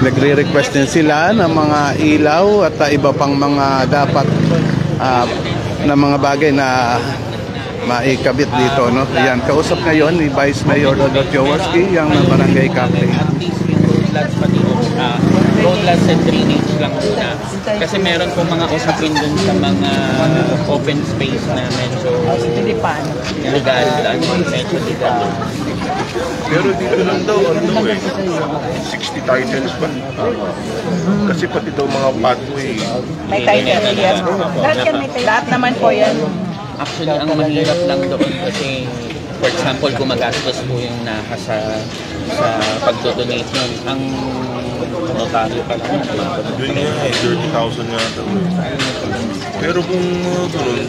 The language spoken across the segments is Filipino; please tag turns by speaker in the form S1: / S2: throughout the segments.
S1: Nagre-request din sila ng mga ilaw at iba pang mga dapat na mga bagay na maikabit dito, no? Yan, kausap ngayon ni Vice Mayor Dodot Jaworski, yung barangay captain.
S2: Roadless and drainage lang muna. Kasi meron po mga usapin dun sa mga open space na medyo legal, medyo legal.
S3: Pero dito lang daw, 60 titles pa. Kasi pati daw mga pathway.
S4: May title, yes. Lahat naman po yan.
S2: Actually, ang mahirap lang doon kasi, for example, kung magastos po yung nasa sa pagdodonate nun, ang notaryo pa lang.
S3: Yun nga 30,000 nga daw. Pero kung gano'n,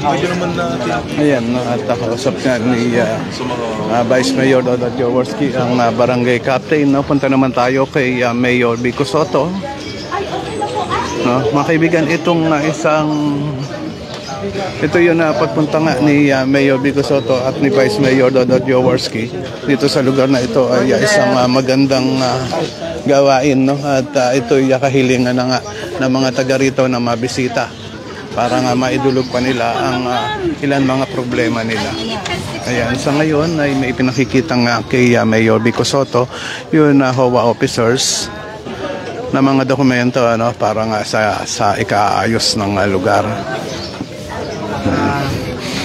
S3: medyo naman natin.
S1: Ayan, no, at nakausap nga ni Vice Mayor Dodot Jaworski, ang barangay captain. No? Punta naman tayo kay Mayor Vico Sotto. No? Mga kaibigan, itong ito yun na pagpunta nga ni Mayor Vico Sotto at ni Vice Mayor Dodot Jaworski dito sa lugar na ito ay isang magandang gawain, no? At ito'y kahilingan na nga ng mga taga rito na mabisita para nga maidulog pa nila ang ilan mga problema nila. Ayan, sa ngayon ay may pinakikita nga kay Mayor Vico Sotto yun HOA officers na mga dokumento, ano, para nga sa ikaayos ng lugar.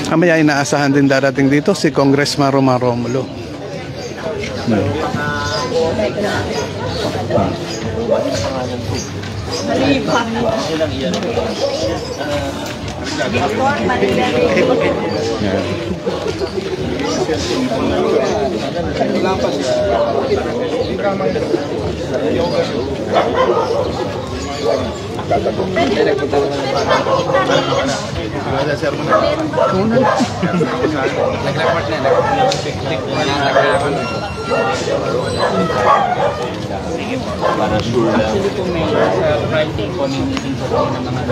S1: Kamaya inaasahan din darating dito si Congressman Romar Romulo.
S2: Para sure lang. Actually po may Friday po may meeting po kami ng mga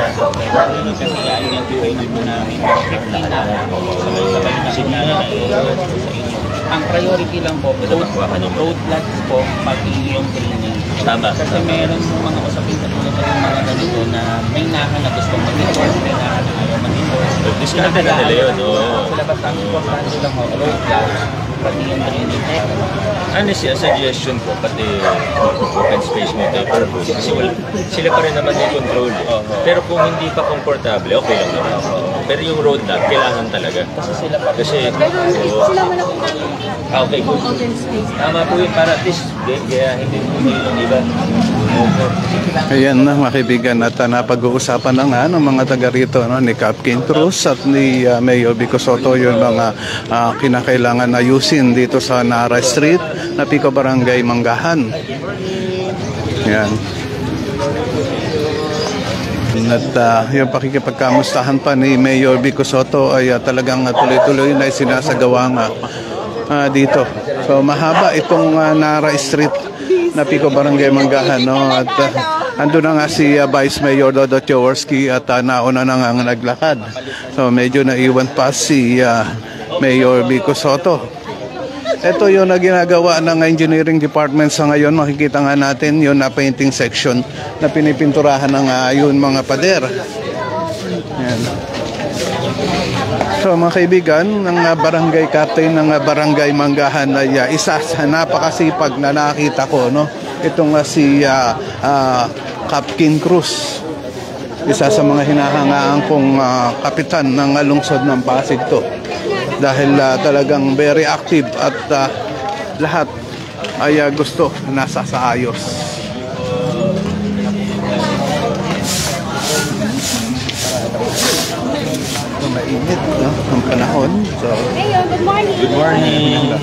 S2: kasi i-identify po namin sabay-sabay na signal sa inyo. Ang priority lang po, road lads po, pati yung training. Tama. Kasi meron mga usapin sa tulad ng mga ganito na may nahan na gustong mag-enforce, may nahan na ayaw mag-enforce.
S3: Disconnected na nila yun.
S2: Sila ba ang importante lang road lads, pati yung training.
S5: Ano siya, suggestion ko, pati open space multi-purpose. Kasi sila pa rin naman yung control. Pero kung hindi pa komportable, okay lang naman. Pero yung road lab, kailangan talaga.
S2: Kasi sila pa rin.
S5: Kasi, okay, good. Tama po yun, para at least, kaya hindi po yung iba.
S1: Ayan na mga kaibigan, at napag-uusapan na nga ng mga taga rito, no, ni Captain Cruz at ni Mayor Vico Sotto yung mga kinakailangan ayusin dito sa Nara Street na Pico Barangay Manggahan. Ayan. At yung pakikipagkamustahan pa ni Mayor Vico Sotto ay talagang tuloy-tuloy na sinasagawa nga dito. So mahaba itong Nara Street na Pico Barangay Manggahan, no? At ando na nga si Vice Mayor Dodot Jaworski at nauna na nga naglakad. So medyo naiwan pa si Mayor Vico Sotto. Ito yung ginagawa ng engineering department sa ngayon. Makikita nga natin yung painting section na pinipinturahan ng yun mga pader. Yan. So mga kaibigan, ng barangay captain ng barangay Manggahan ay isa sa napakasipag na nakita ko, no? Itong si Captain Cruz. Isa sa mga hinahangaan kong kapitan ng lungsod ng Pasig to. Dahil talagang very active at lahat ay gusto nasa sa ayos. Mainit, no? Ang panahon. So,
S4: Mayor, good morning.
S5: Good morning.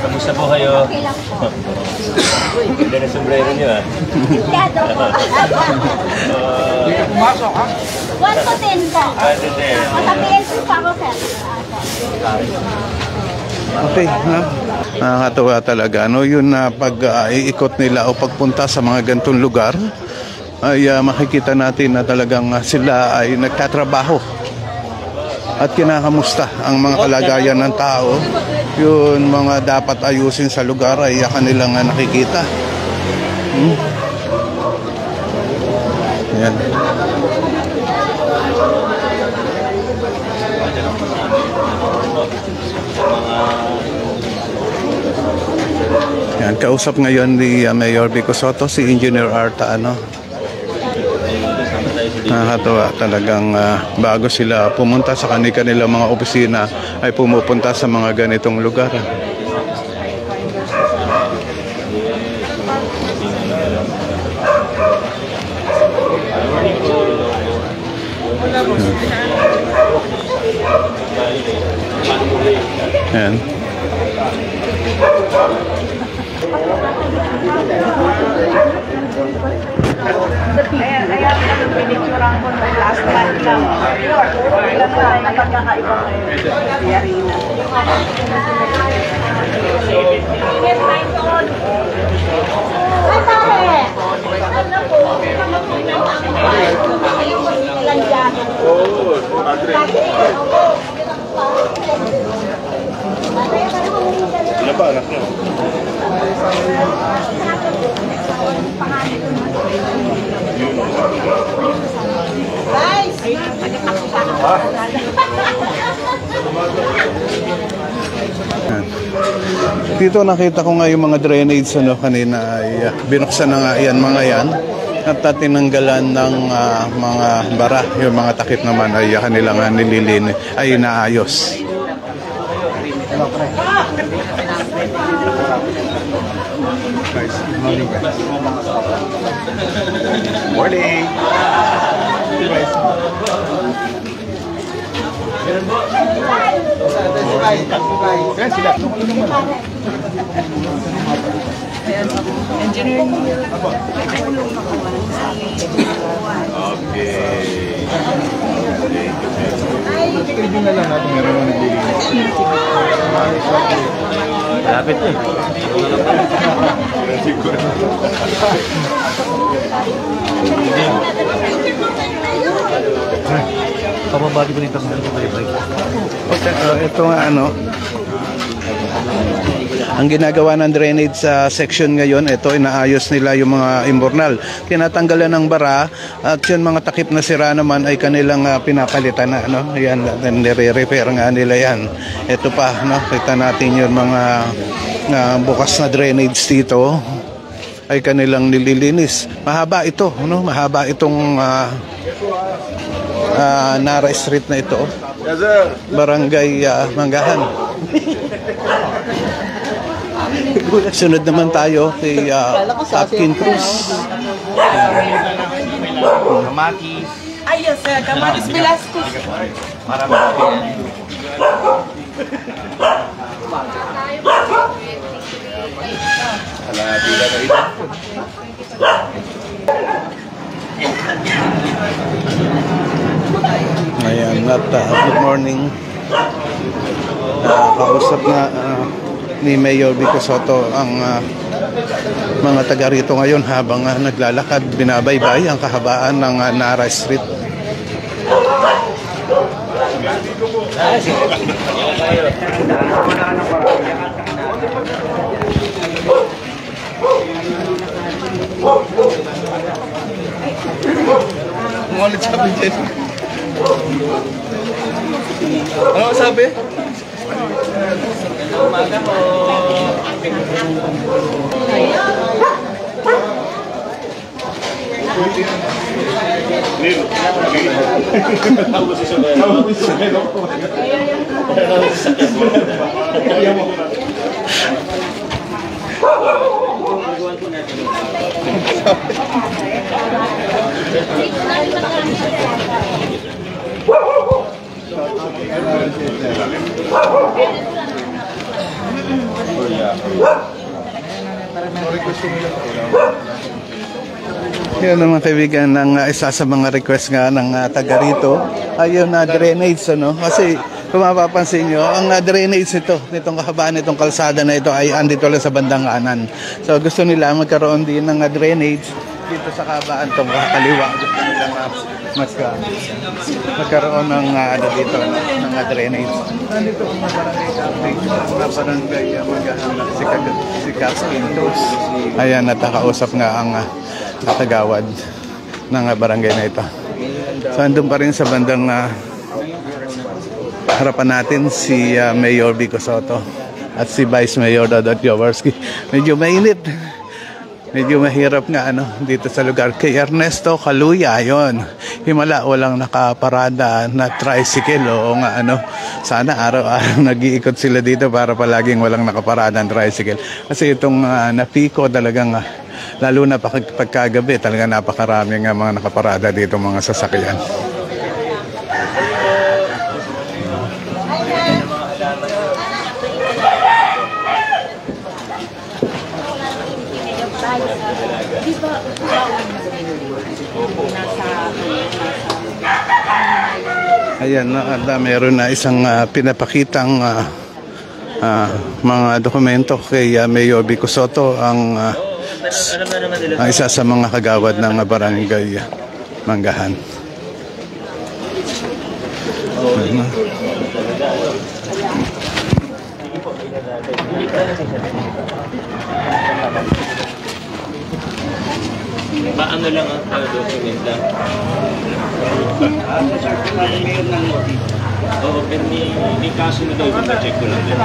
S5: Kamusta po kayo?
S4: Okay lang po.
S5: Ganda na sombrero niyo, ah.
S4: Dado po.
S2: Pumasok ha?
S4: 1 to 10 po. Matabihin po pa ako, sir.
S1: okay, no? Nakakatawa talaga, no? Yun na pag-iikot nila o pagpunta sa mga gantong lugar ay makikita natin na talagang sila ay nagtatrabaho at kinakamusta ang mga kalagayan ng tao. Yun mga dapat ayusin sa lugar ay kanilang nakikita. Yan. Yan, kausap ngayon ni Mayor Vico Sotto si Engineer Arta, ano. Nakakatawa talagang bago sila pumunta sa kanilang mga opisina ay pumupunta sa mga ganitong lugar. Yan.
S4: Kaya pinicturean ko ng last month lang. Ilan tayo na pagkakaiba ngayon. Yarina. Ay, pare! Ano po? Ilan dyan?
S3: Oo, Padre. Ano ba anak niyo?
S4: Guys!
S1: Yan. Dito nakita ko nga yung mga drainage kanina ay binuksan na nga yan mga yan at tinanggalan ng mga bara. Yung mga takip naman ay kanilang nililin ay naayos.
S3: Morning! Yan sila. Schedule na lang natin meron na naglilinis.
S5: Malapit eh.
S3: Siguro.
S5: Pamabati ko dito sa balik-balik.
S1: Ito nga ang ginagawa ng drainage sa section ngayon, ito inaayos nila yung mga imbornal. Tinatanggalan ng bara at yung mga takip na sira naman ay kanilang pinapalitan na, no? Yan, nire-repair nga nila yan. Ito pa, no? Kita natin yung mga bukas na drainage dito ay kanilang nililinis. Mahaba ito, no? Mahaba itong Nara Street na ito. Barangay Manggahan. Sunod naman tayo kay Atkin Cruz.
S5: Kamatis.
S6: Ay, yes, sir. Kamatis Velasco.
S1: Ayan, good morning. Kausap na ni Mayor Vico Sotto ang mga taga rito ngayon habang naglalakad, binabaybay ang kahabaan ng Nara Street.
S3: Ulit sabi dyan. Ano sabi?
S2: Umaga po.
S1: Yan naman kaibigan ng isa sa mga request nga ng taga rito ay yung drainage, ano? Kasi kung mapapansin nyo, ang drainage nitong kahabaan nitong kalsada na ito ay andito lang sa bandang kanan. So gusto nila magkaroon din ng drainage dito sa kabaan itong kaliwa. Gusto nilang magkaroon ng ano dito, ng drainage. Nandito ang barangay update na barangay maghahanap si Caps Pintos. Ayan, natakausap nga ang katagawad ng barangay na ito. So andun pa rin sa bandang harapan natin si Mayor Vico Sotto at si Vice Mayor Dodot Jaworski. Medyo mainit. Medyo mahirap nga dito sa lugar. Kay Ernesto Caluya, yon. Himala, walang nakaparada na tricycle o nga sana araw-araw nag-iikot sila dito para palaging walang nakaparada ng tricycle. Kasi itong Napico talagang lalo na pagkagabi talagang napakaraming mga nakaparada dito mga sasakyan. Ayan, meron na isang pinapakitang mga dokumento kay Mayor Vico Sotto ang isa sa mga kagawad ng barangay Manggahan.
S5: Paano lang ang document lang? Oo, pero may kaso na daw, check ko lang din.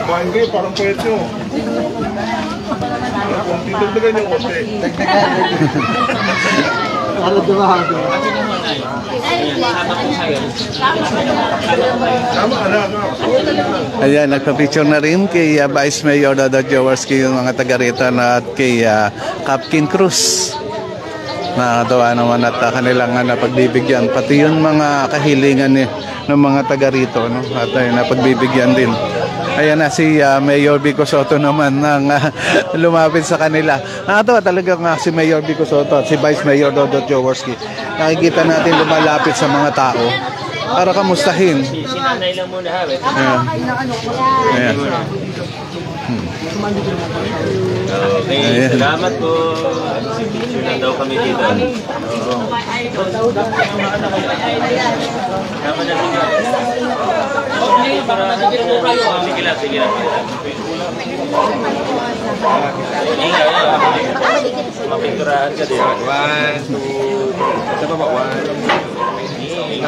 S3: Bangge, parang pwede nyo. Dagdagan yung konti.
S1: Ayan, nagpa-picture na rin kay Vice Mayor Dodot Jaworski yung mga taga rito at kay Captain Cruz. Nakatawa naman at kanilang napagbibigyan. Pati yung mga kahilingan ng mga taga rito, at napagbibigyan din. Ayan na si Mayor Vico Sotto naman nang lumapit sa kanila. Nakatawa talaga nga si Mayor Vico Sotto at si Vice Mayor Dodot Jaworski. Nakikita natin lumalapit sa mga tao para kamustahin.
S5: Sinanay lang muna ha.
S1: Ayan.
S5: Okay, salamat po. Picture lang daw kami dito. Tama na siya. Sige lang, sige lang. Mapinturahan ka din. 1, 2, isa pa ba? 1.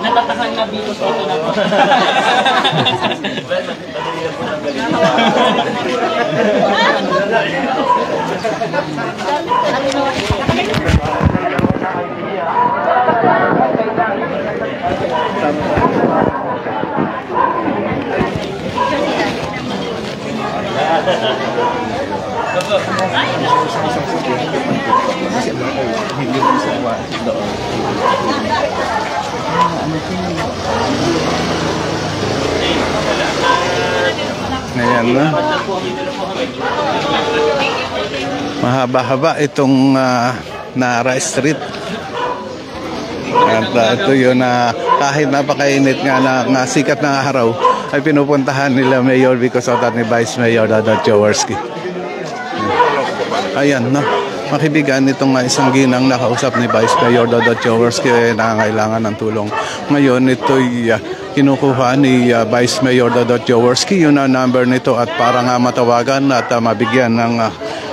S2: Natatakan na Vico Sotto na po.
S1: Ayan na. Mahaba-haba itong Nara Street. At ito yun kahit napakainit nga na sikat ng araw ay pinupuntahan nila Mayor Vico Sotto at ni Vice Mayor Dodot Jaworski. Ayan na. Makibigan itong isang ginang nakausap ni Vice Mayor Dodot Jaworski ay nangangailangan ng tulong. Ngayon ito'y kinukuha ni Vice Mayor Dodot Jaworski yun ang number nito at para nga matawagan at mabigyan ng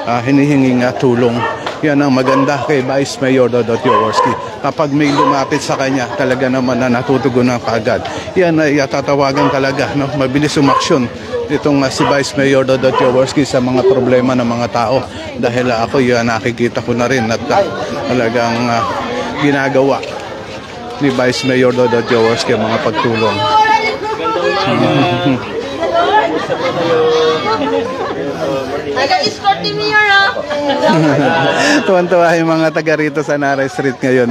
S1: hinihinging tulong. Yan ang maganda kay Vice Mayor Dodot Jaworski. Kapag may lumapit sa kanya, talaga naman na natutugunan kaagad. Yan ay tatawagan talaga, mabilis umaksyon itong si Vice Mayor Dodot Jaworski sa mga problema ng mga tao. Dahil ako nakikita ko na rin at talagang ginagawa ni Vice Mayor Dodot Jaworski ang mga pagtulong.
S6: Nag-escort ni Mayor,
S1: Tuwan-tuwa yung mga taga rito sa Nara Street ngayon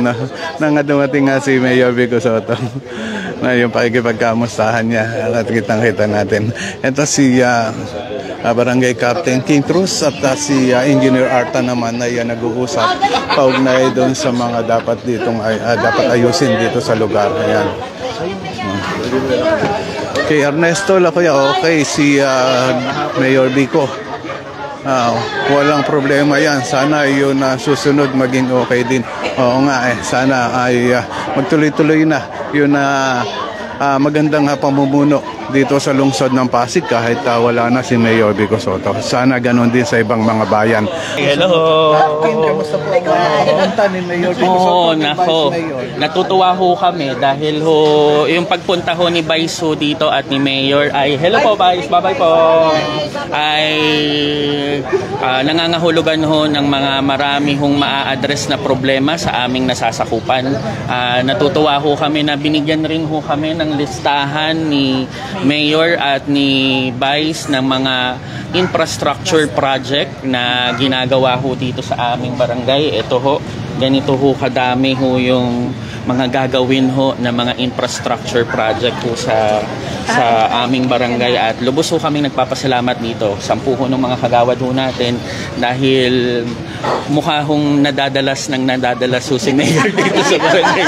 S1: nang dumating nga si Mayor Vico Sotto. na yung pakikipagkamustahan niya at kitang-kita natin. Ito si Barangay Captain King Cruz at si Engineer Arta naman ay nag-uusap paugnay doon sa mga dapat dapat ayusin dito sa lugar. Ayan. Kay Ernesto Lacoya, okay, si Mayor Vico. Walang problema yan. Sana yun susunod maging okay din. Oo nga sana ay magtuloy-tuloy na yun magandang pamumuno dito sa lungsod ng Pasig kahit wala na si Mayor Vico Sotto. Sana ganon din sa ibang mga bayan.
S2: Hello!
S1: Kamusta po ang punta ni Mayor Vico Sotto?
S2: Nako. Natutuwa ho kami dahil ho yung pagpunta ho ni Vice ho dito at ni Mayor ay hello po Vice, bye-bye po. Ay nangangahulugan ho ng mga marami hong maa-address na problema sa aming nasasakupan. Natutuwa ho kami na binigyan rin ho kami ng listahan ni Mayor at ni Vice ng mga infrastructure project na ginagawa ho dito sa aming barangay. Ito ho, ganito ho kadami ho yung mga gagawin ho na mga infrastructure project ho sa aming barangay at lubos ho kaming nagpapasalamat dito. 10 ho ng mga kagawad ho natin dahil mukha hong nadadalas ho si Mayor dito sa barangay.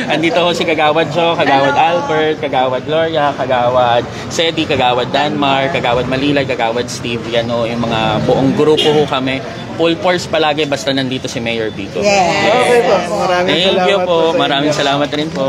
S2: Andito ho si Kagawad Joe, Kagawad Albert, Kagawad Gloria, Kagawad Sedi, Kagawad Danmar, Kagawad Malilay, Kagawad Steve. Yan ho, yung mga buong grupo ho kami. Full force palagi basta nandito si Mayor Vico.
S1: Okay po. Maraming
S2: Thank you
S1: salamat
S2: po.
S1: sa inyo.
S2: Maraming salamat rin po.